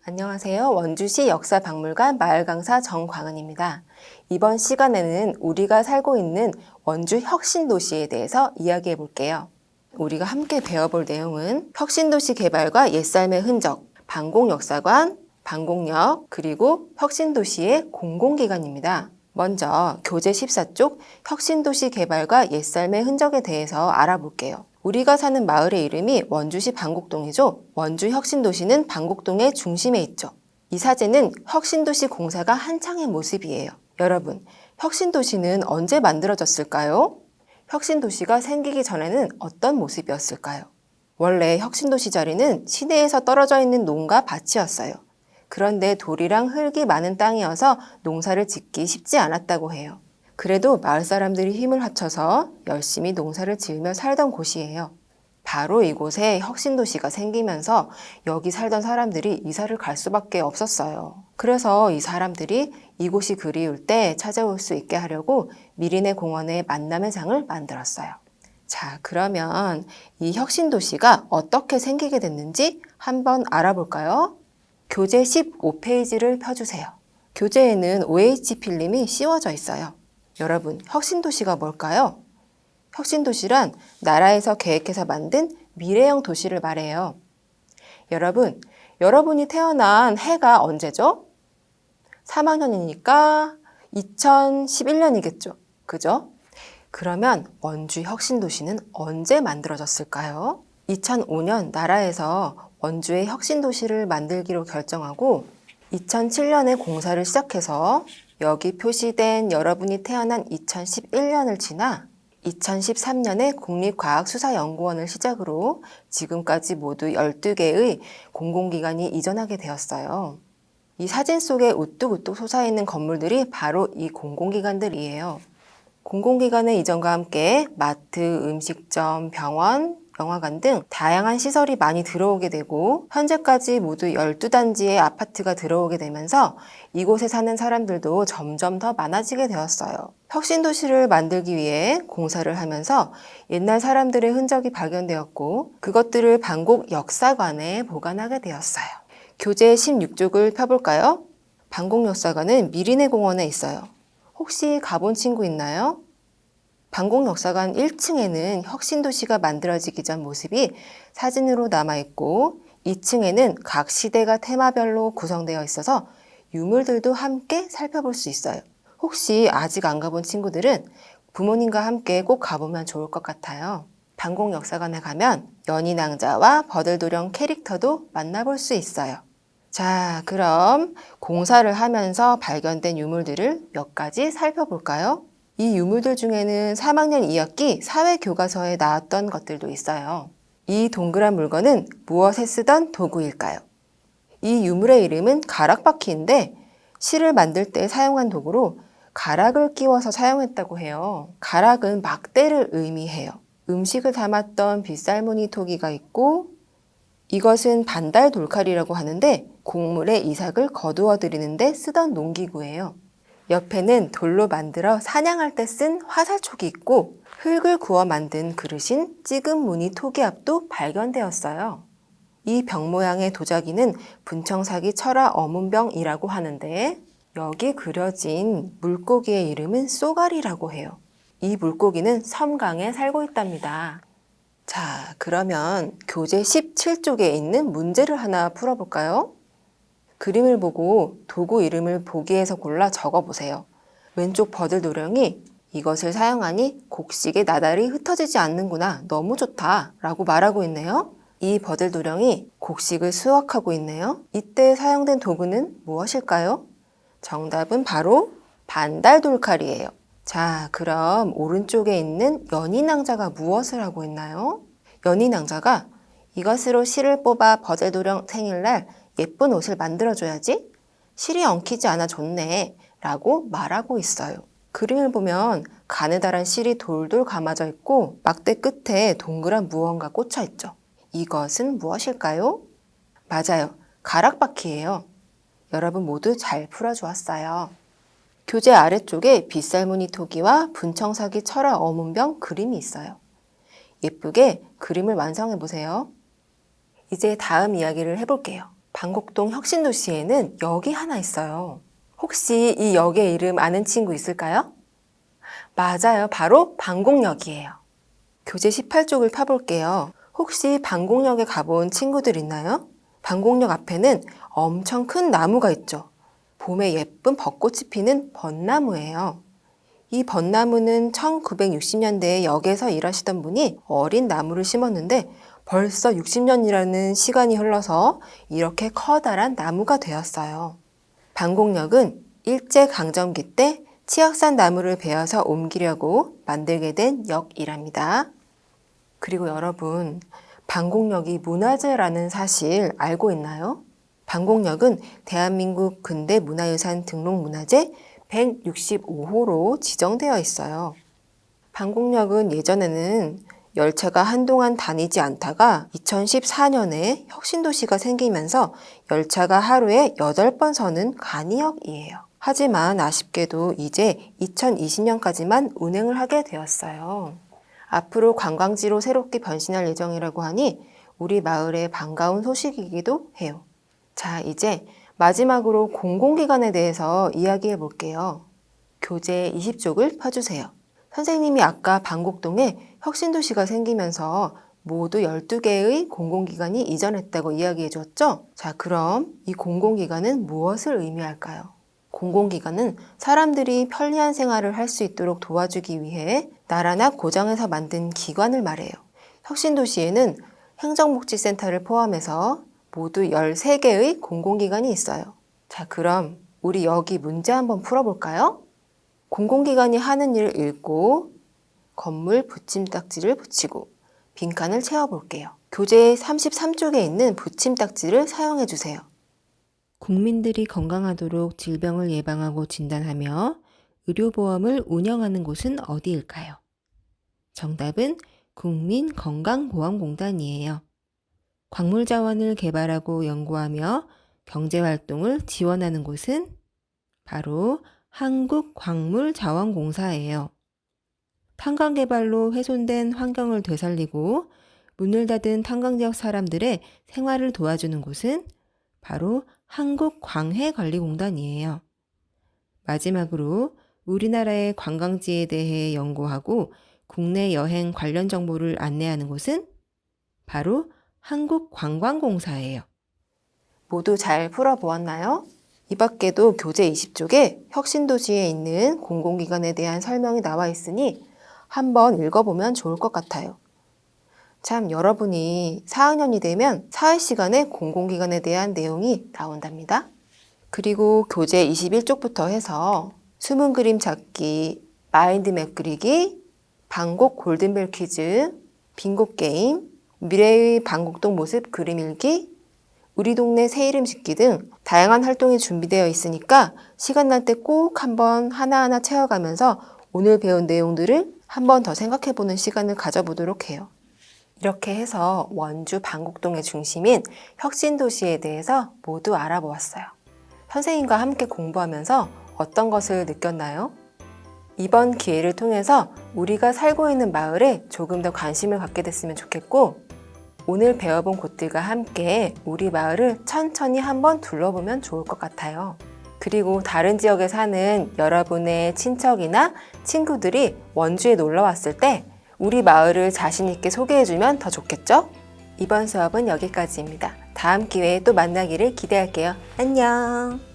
안녕하세요. 원주시 역사박물관 마을강사 정광은입니다. 이번 시간에는 우리가 살고 있는 원주 혁신도시에 대해서 이야기해 볼게요. 우리가 함께 배워볼 내용은 혁신도시 개발과 옛삶의 흔적, 방공역사관, 방공역, 그리고 혁신도시의 공공기관입니다. 먼저 교재 14쪽 혁신도시 개발과 옛삶의 흔적에 대해서 알아볼게요. 우리가 사는 마을의 이름이 원주시 방곡동이죠. 원주 혁신도시는 방곡동의 중심에 있죠. 이 사진은 혁신도시 공사가 한창의 모습이에요. 여러분, 혁신도시는 언제 만들어졌을까요? 혁신도시가 생기기 전에는 어떤 모습이었을까요? 원래 혁신도시 자리는 시내에서 떨어져 있는 농가 밭이었어요. 그런데 돌이랑 흙이 많은 땅이어서 농사를 짓기 쉽지 않았다고 해요. 그래도 마을 사람들이 힘을 합쳐서 열심히 농사를 지으며 살던 곳이에요. 바로 이곳에 혁신도시가 생기면서 여기 살던 사람들이 이사를 갈 수밖에 없었어요. 그래서 이 사람들이 이곳이 그리울 때 찾아올 수 있게 하려고 미리네 공원에 만남의 장을 만들었어요. 자, 그러면 이 혁신도시가 어떻게 생기게 됐는지 한번 알아볼까요? 교재 15페이지를 펴주세요. 교재에는 OH 필름이 씌워져 있어요. 여러분, 혁신도시가 뭘까요? 혁신도시란 나라에서 계획해서 만든 미래형 도시를 말해요. 여러분, 여러분이 태어난 해가 언제죠? 3학년이니까 2011년이겠죠. 그죠? 그러면 원주 혁신도시는 언제 만들어졌을까요? 2005년 나라에서 원주의 혁신도시를 만들기로 결정하고 2007년에 공사를 시작해서 여기 표시된 여러분이 태어난 2011년을 지나 2013년에 국립과학수사연구원을 시작으로 지금까지 모두 12개의 공공기관이 이전하게 되었어요. 이 사진 속에 우뚝우뚝 솟아있는 건물들이 바로 이 공공기관들이에요. 공공기관의 이전과 함께 마트, 음식점, 병원, 영화관 등 다양한 시설이 많이 들어오게 되고 현재까지 모두 12단지의 아파트가 들어오게 되면서 이곳에 사는 사람들도 점점 더 많아지게 되었어요. 혁신도시를 만들기 위해 공사를 하면서 옛날 사람들의 흔적이 발견되었고 그것들을 방곡역사관에 보관하게 되었어요. 교재 16쪽을 펴볼까요? 방곡역사관은 미리네 공원에 있어요. 혹시 가본 친구 있나요? 방곡역사관 1층에는 혁신도시가 만들어지기 전 모습이 사진으로 남아있고 2층에는 각 시대가 테마별로 구성되어 있어서 유물들도 함께 살펴볼 수 있어요. 혹시 아직 안 가본 친구들은 부모님과 함께 꼭 가보면 좋을 것 같아요. 방곡역사관에 가면 연희낭자와 버들도령 캐릭터도 만나볼 수 있어요. 자, 그럼 공사를 하면서 발견된 유물들을 몇 가지 살펴볼까요? 이 유물들 중에는 3학년 2학기 사회교과서에 나왔던 것들도 있어요. 이 동그란 물건은 무엇에 쓰던 도구일까요? 이 유물의 이름은 가락바퀴인데 실을 만들 때 사용한 도구로 가락을 끼워서 사용했다고 해요. 가락은 막대를 의미해요. 음식을 담았던 빗살무늬 토기가 있고 이것은 반달 돌칼이라고 하는데 곡물의 이삭을 거두어 들이는데 쓰던 농기구예요. 옆에는 돌로 만들어 사냥할 때 쓴 화살촉이 있고 흙을 구워 만든 그릇인 찌금 무늬 토기압도 발견되었어요. 이 병 모양의 도자기는 분청사기 철화 어문병이라고 하는데 여기 그려진 물고기의 이름은 쏘가리라고 해요. 이 물고기는 섬강에 살고 있답니다. 자, 그러면 교재 17쪽에 있는 문제를 하나 풀어볼까요? 그림을 보고 도구 이름을 보기에서 골라 적어보세요. 왼쪽 버들도령이 이것을 사용하니 곡식의 나달이 흩어지지 않는구나. 너무 좋다. 라고 말하고 있네요. 이 버들도령이 곡식을 수확하고 있네요. 이때 사용된 도구는 무엇일까요? 정답은 바로 반달돌칼이에요. 자, 그럼 오른쪽에 있는 연희낭자가 무엇을 하고 있나요? 연희낭자가 이것으로 실을 뽑아 버들도령 생일날 예쁜 옷을 만들어줘야지? 실이 엉키지 않아 좋네 라고 말하고 있어요. 그림을 보면 가느다란 실이 돌돌 감아져 있고 막대 끝에 동그란 무언가 꽂혀 있죠. 이것은 무엇일까요? 맞아요. 가락바퀴예요. 여러분 모두 잘 풀어주었어요. 교재 아래쪽에 빗살무늬 토기와 분청사기 철화 어문병 그림이 있어요. 예쁘게 그림을 완성해 보세요. 이제 다음 이야기를 해볼게요. 방곡동 혁신도시에는 역이 하나 있어요. 혹시 이 역의 이름 아는 친구 있을까요? 맞아요. 바로 방곡역이에요. 교재 18쪽을 펴볼게요. 혹시 방곡역에 가본 친구들 있나요? 방곡역 앞에는 엄청 큰 나무가 있죠. 봄에 예쁜 벚꽃이 피는 벚나무예요. 이 벚나무는 1960년대에 역에서 일하시던 분이 어린 나무를 심었는데 벌써 60년이라는 시간이 흘러서 이렇게 커다란 나무가 되었어요. 방곡역은 일제강점기 때 치역산 나무를 베어서 옮기려고 만들게 된 역이랍니다. 그리고 여러분, 방곡역이 문화재라는 사실 알고 있나요? 방곡역은 대한민국 근대 문화유산 등록문화재 165호로 지정되어 있어요. 방곡역은 예전에는 열차가 한동안 다니지 않다가 2014년에 혁신도시가 생기면서 열차가 하루에 8번 서는 간이역이에요. 하지만 아쉽게도 이제 2020년까지만 운행을 하게 되었어요. 앞으로 관광지로 새롭게 변신할 예정이라고 하니 우리 마을의 반가운 소식이기도 해요. 자, 이제 마지막으로 공공기관에 대해서 이야기해 볼게요. 교재 20쪽을 펴주세요. 선생님이 아까 방곡동에 혁신도시가 생기면서 모두 12개의 공공기관이 이전했다고 이야기해 주었죠? 자, 그럼 이 공공기관은 무엇을 의미할까요? 공공기관은 사람들이 편리한 생활을 할 수 있도록 도와주기 위해 나라나 고장에서 만든 기관을 말해요. 혁신도시에는 행정복지센터를 포함해서 모두 13개의 공공기관이 있어요. 자, 그럼 우리 여기 문제 한번 풀어볼까요? 공공기관이 하는 일을 읽고 건물 붙임딱지를 붙이고 빈칸을 채워볼게요. 교재 33쪽에 있는 붙임딱지를 사용해 주세요. 국민들이 건강하도록 질병을 예방하고 진단하며 의료보험을 운영하는 곳은 어디일까요? 정답은 국민건강보험공단이에요. 광물자원을 개발하고 연구하며 경제활동을 지원하는 곳은 바로 한국광물자원공사예요. 탄광개발로 훼손된 환경을 되살리고 문을 닫은 탄광지역 사람들의 생활을 도와주는 곳은 바로 한국광해관리공단이에요. 마지막으로 우리나라의 관광지에 대해 연구하고 국내 여행 관련 정보를 안내하는 곳은 바로 한국관광공사예요. 모두 잘 풀어보았나요? 이 밖에도 교재 20쪽에 혁신도시에 있는 공공기관에 대한 설명이 나와 있으니 한번 읽어보면 좋을 것 같아요. 참, 여러분이 4학년이 되면 사회시간에 공공기관에 대한 내용이 나온답니다. 그리고 교재 21쪽부터 해서 숨은 그림 찾기, 마인드맵 그리기, 방곡 골든벨 퀴즈, 빙고 게임, 미래의 방곡동 모습 그림 일기, 우리 동네 새 이름 짓기 등 다양한 활동이 준비되어 있으니까 시간 날 때 꼭 한번 하나하나 채워가면서 오늘 배운 내용들을 한 번 더 생각해보는 시간을 가져보도록 해요. 이렇게 해서 원주 방곡동의 중심인 혁신도시에 대해서 모두 알아보았어요. 선생님과 함께 공부하면서 어떤 것을 느꼈나요? 이번 기회를 통해서 우리가 살고 있는 마을에 조금 더 관심을 갖게 됐으면 좋겠고, 오늘 배워본 곳들과 함께 우리 마을을 천천히 한번 둘러보면 좋을 것 같아요. 그리고 다른 지역에 사는 여러분의 친척이나 친구들이 원주에 놀러 왔을 때 우리 마을을 자신 있게 소개해주면 더 좋겠죠? 이번 수업은 여기까지입니다. 다음 기회에 또 만나기를 기대할게요. 안녕!